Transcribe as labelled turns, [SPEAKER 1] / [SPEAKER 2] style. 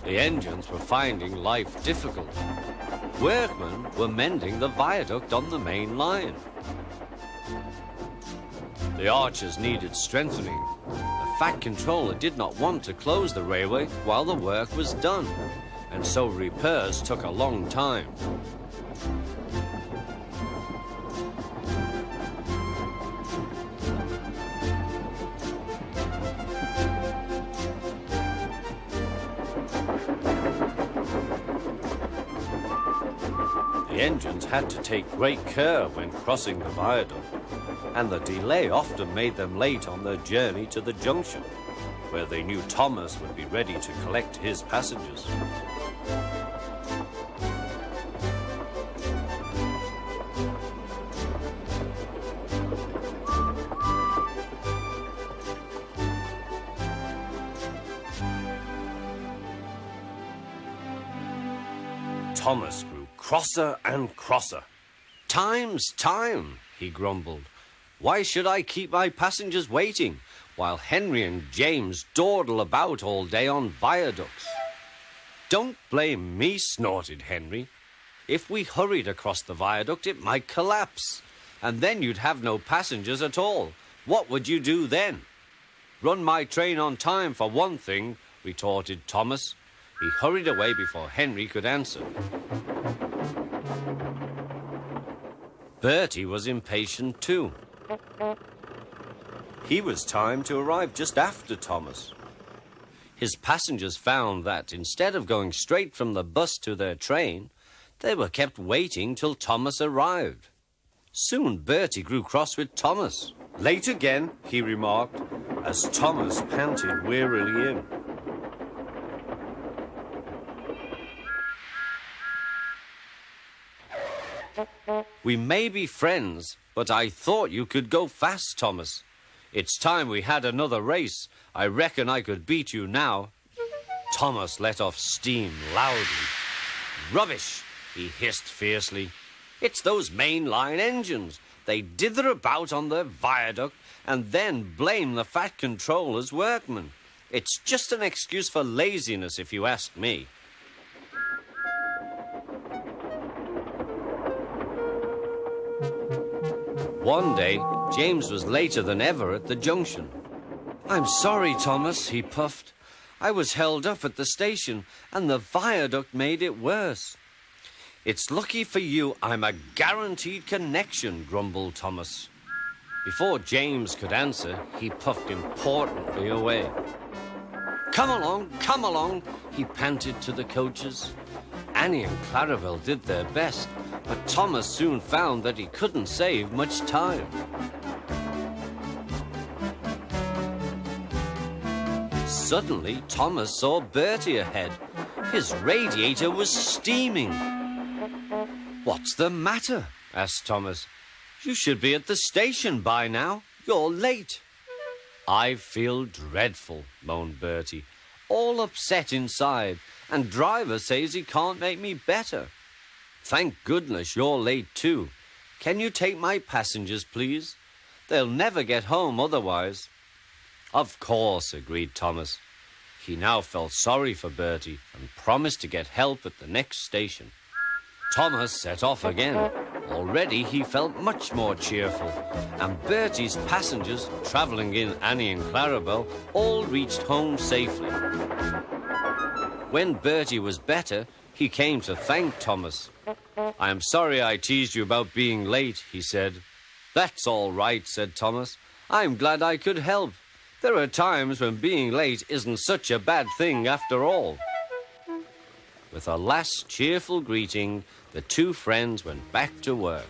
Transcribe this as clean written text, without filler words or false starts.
[SPEAKER 1] The engines were finding life difficult. Workmen were mending the viaduct on the main line. The arches needed strengthening. The Fat Controller did not want to close the railway while the work was done, and so repairs took a long time. The engines had to take great care when crossing the viaduct, and the delay often made them late on their journey to the junction, where they knew Thomas would be ready to collect his passengers. Thomas grew crosser and crosser. "Time's time," he grumbled. "Why should I keep my passengers waiting while Henry and James dawdle about all day on viaducts?" "Don't blame me," snorted Henry. "If we hurried across the viaduct, it might collapse, and then you'd have no passengers at all. What would you do then?" "Run my train on time, for one thing," retorted Thomas. He hurried away before Henry could answer. Bertie was impatient too. He was timed to arrive just after Thomas. His passengers found that instead of going straight from the bus to their train, they were kept waiting till Thomas arrived. Soon Bertie grew cross with Thomas. "Late again," he remarked, as Thomas panted wearily in. "We may be friends, but I thought you could go fast, Thomas. It's time we had another race. I reckon I could beat you now." Thomas let off steam loudly. "Rubbish," he hissed fiercely. "It's those main-line engines. They dither about on their viaduct and then blame the Fat Controller's workmen. It's just an excuse for laziness, if you ask me." One day, James was later than ever at the junction. "I'm sorry, Thomas," he puffed. "I was held up at the station, and the viaduct made it worse." "It's lucky for you I'm a guaranteed connection," grumbled Thomas. Before James could answer, he puffed importantly away. Come along," he panted to the coaches. Annie and Clarabel did their best, but Thomas soon found that he couldn't save much time. Suddenly, Thomas saw Bertie ahead. His radiator was steaming. "What's the matter?" asked Thomas. "You should be at the station by now. You're late." "I feel dreadful," moaned Bertie. "All upset inside, and driver says he can't make me better." "Thank goodness you're late too. Can you take my passengers, please? They'll never get home otherwise." "Of course," agreed Thomas. He now felt sorry for Bertie and promised to get help at the next station. Thomas set off again. Already he felt much more cheerful, and Bertie's passengers, travelling in Annie and Clarabel, all reached home safely. When Bertie was better, he came to thank Thomas. "I am sorry I teased you about being late," he said. "That's all right," said Thomas. "I'm glad I could help. There are times when being late isn't such a bad thing after all." With a last cheerful greeting, the two friends went back to work.